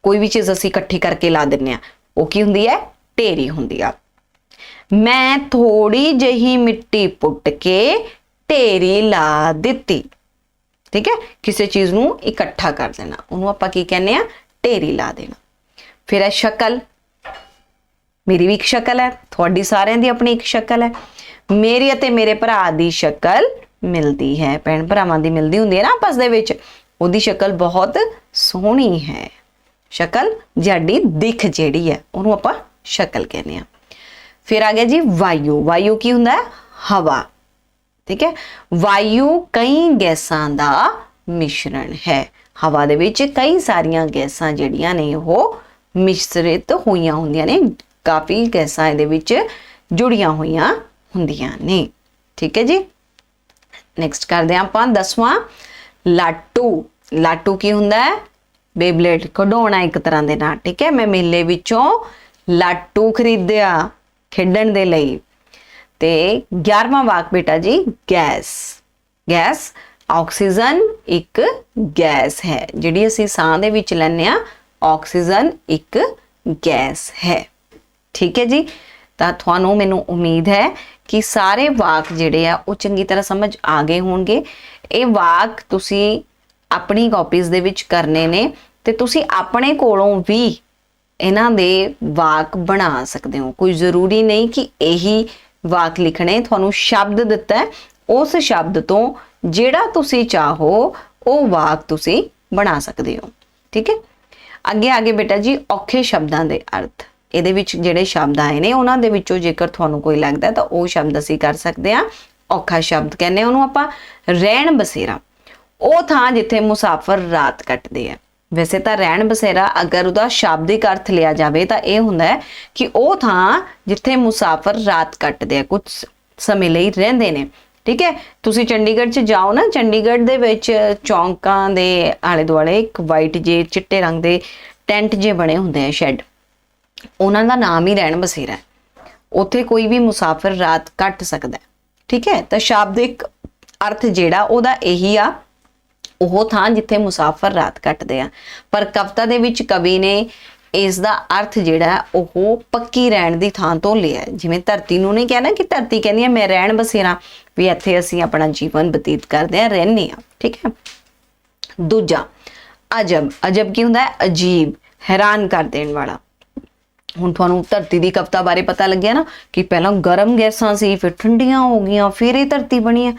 कोई भी चीज़ असीं इकट्ठी करके ला दिंदे आ, वो की हुंदी है, ढेरी हुंदी आ। मैं थोड़ी जही मिट्टी पुट के ढेरी ला दित्ती, ठीक है, किसी चीज़ नूं इकट्ठा कर देना, उहनूं आपां की कहने आ, ढेरी ला देना। फिर है शक्ल। मेरी भी एक शक्ल है, थोड़ी सारिਆਂ ਦੀ अपनी एक शक्ल है। मेरी अते मेरे भरा दी शक्ल मिलती है। भैन भरावां दी मिलदी हुंदी है ना आपस दे विच, उहदी शक्ल बहुत सोहनी है। शक्ल जाडी दिख जिहड़ी है उहनूं आपां शक्ल कहने आ। फिर आ गया जी वायु। वायु की हुंदा है, हवा, ठीक है। वायु कई गैसां दा मिश्रण है। हवा दे विच कई सारियां गैसां जिहड़ियां ने ओह मिश्रित होईयां हुंदियां ने, काफ़ी गैसां इहदे विच जुड़ियां होईयां हुंदियां ने, ठीक है जी। नैक्सट करते हैं आपां 10वां लाटू। लाटू की हुंदा है, बेबलेट खिडौना एक तरह दे नाल, ठीक है। मैं मेले विचों लाटू खरीदिया खेडण दे लई। ते 11वां वाक बेटा जी गैस। गैस ऑक्सीजन एक गैस है जिहड़ी असीं साह दे विच लैंदे आ, ऑक्सीजन एक गैस है, ठीक है जी। तो तुहानू मैनू उम्मीद है कि सारे वाक जिहड़े आ वो चंगी तरह समझ आ गए होणगे। ये वाक तुसी अपनी कॉपीज़ दे विच करने ने, ते तुसी अपने कोलों भी इन्हां दे वाक बना सकते हो। कोई ज़रूरी नहीं कि यही वाक लिखने, तुहानू शब्द दिता है, उस शब्द तो जिहड़ा तुसी चाहो वो वाक तुसी बना सकते हो, ठीक है। अगे आगे बेटा जी औखे शब्दां दे अर्थ। ਇਹਦੇ ਵਿੱਚ ਜਿਹੜੇ ਸ਼ਬਦ ਆਏ ਨੇ ਉਹਨਾਂ ਦੇ ਵਿੱਚੋਂ ਜੇਕਰ ਤੁਹਾਨੂੰ ਕੋਈ ਲੱਗਦਾ ਤਾਂ ਉਹ ਸ਼ਬਦ ਅਸੀਂ ਕਰ ਸਕਦੇ ਹਾਂ। ਔਖਾ ਸ਼ਬਦ ਕਹਿੰਦੇ ਉਹਨੂੰ ਆਪਾਂ ਰਹਿਣ ਬਸੇਰਾ। ਉਹ ਥਾਂ ਜਿੱਥੇ ਮੁਸਾਫਰ ਰਾਤ ਕੱਟਦੇ ਆ। ਵੈਸੇ ਤਾਂ ਰਹਿਣ ਬਸੇਰਾ ਅਗਰ ਉਹਦਾ ਸ਼ਾਬਦਿਕ ਅਰਥ ਲਿਆ ਜਾਵੇ ਤਾਂ ਇਹ ਹੁੰਦਾ ਹੈ ਕਿ ਉਹ ਥਾਂ ਜਿੱਥੇ ਮੁਸਾਫਰ ਰਾਤ ਕੱਟਦੇ ਆ, ਕੁਝ ਸਮੇਂ ਲਈ ਰਹਿੰਦੇ ਨੇ, ਠੀਕ ਹੈ। ਤੁਸੀਂ ਚੰਡੀਗੜ੍ਹ 'ਚ ਜਾਓ ਨਾ, ਚੰਡੀਗੜ੍ਹ ਦੇ ਵਿੱਚ ਚੌਂਕਾਂ ਦੇ ਆਲੇ ਦੁਆਲੇ ਇੱਕ ਵਾਈਟ ਜੇ ਚਿੱਟੇ ਰੰਗ ਦੇ ਟੈਂਟ ਜੇ ਬਣੇ ਹੁੰਦੇ ਆ, ਸ਼ੈੱਡ, ਉਹਨਾਂ ਦਾ ਨਾਮ ਹੀ ਰਹਿਣ ਬਸੇਰਾ ਹੈ। ਉੱਥੇ ਕੋਈ ਵੀ ਮੁਸਾਫਰ ਰਾਤ ਕੱਟ ਸਕਦਾ, ਠੀਕ ਹੈ। ਤਾਂ ਸ਼ਾਬਦਿਕ ਅਰਥ ਜਿਹੜਾ ਉਹਦਾ ਇਹੀ ਆ, ਉਹ ਥਾਂ ਜਿੱਥੇ ਮੁਸਾਫਰ ਰਾਤ ਕੱਟਦੇ ਆ। ਪਰ ਕਵਿਤਾ ਦੇ ਵਿੱਚ ਕਵੀ ਨੇ ਇਸ ਦਾ ਅਰਥ ਜਿਹੜਾ ਉਹ ਪੱਕੀ ਰਹਿਣ ਦੀ ਥਾਂ ਤੋਂ ਲਿਆ। ਜਿਵੇਂ ਧਰਤੀ ਨੂੰ ਨਹੀਂ ਕਹਿਣਾ ਕਿ ਧਰਤੀ ਕਹਿੰਦੀ ਹੈ ਮੈਂ ਰਹਿਣ ਬਸੇਰਾ, ਵੀ ਇੱਥੇ ਅਸੀਂ ਆਪਣਾ ਜੀਵਨ ਬਤੀਤ ਕਰਦੇ ਆ, ਰਹਿੰਦੇ ਆ, ਠੀਕ ਹੈ। ਦੂਜਾ ਅਜਬ। ਅਜਬ ਕੀ ਹੁੰਦਾ ਹੈ? ਅਜੀਬ, हैरान कर देने वाला। हुण तुहानूं धरती की कविता बारे पता लग्या ना कि पहला गर्म गैसां सी, फिर ठंडियां हो गईयां, फिर ये धरती बनी है।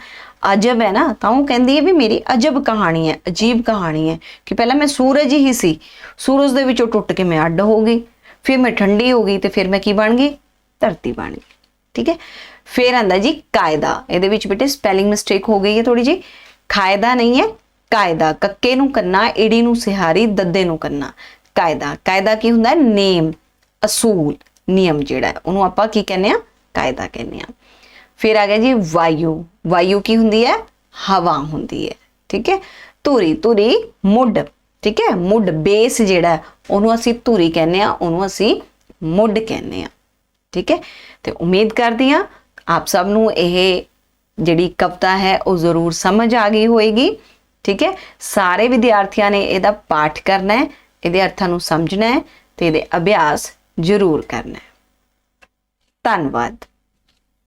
अजब है ना, तो वो कहती है भी मेरी अजब कहानी है, अजीब कहानी है कि पहला मैं सूरज ही सी, सूरज दे विचों टुट के मैं अड्ड हो गई, फिर मैं ठंडी हो गई, तो फिर मैं की बन गई? धरती बन गई, ठीक है। फिर आंदा जी कायदा। ये बेटे स्पैलिंग मिस्टेक हो गई है थोड़ी जी, कायदा नहीं है कायदा। कक्के नूं कन्ना, इड़ी नूं सिहारी, दद्दे नूं कन्ना। कायदा। कायदा की हुंदा है? नेम, असूल, नियम जिहड़ा है उहनूं आपां की कहने आ? कायदा कहने आ। फिर आ गया जी वायु। वायु की हुंदी है? हवा हुंदी है, ठीक है। धुरी। धुरी मुड, ठीक है। मुड बेस जिहड़ा है उहनूं असीं धुरी कहने आ, उहनूं असीं मुड कहने आ, ठीक है। तो उम्मीद करदी हां आप सब नूं इह जिहड़ी कविता है वो जरूर समझ आ गई होएगी, ठीक है। सारे विद्यार्थियों ने इहदा पाठ करना है, ਇਹਦੇ ਅਰਥਾਂ ਨੂੰ ਸਮਝਣਾ ਹੈ ਤੇ ਇਹਦੇ ਅਭਿਆਸ ਜ਼ਰੂਰ ਕਰਨਾ ਹੈ। ਧੰਨਵਾਦ।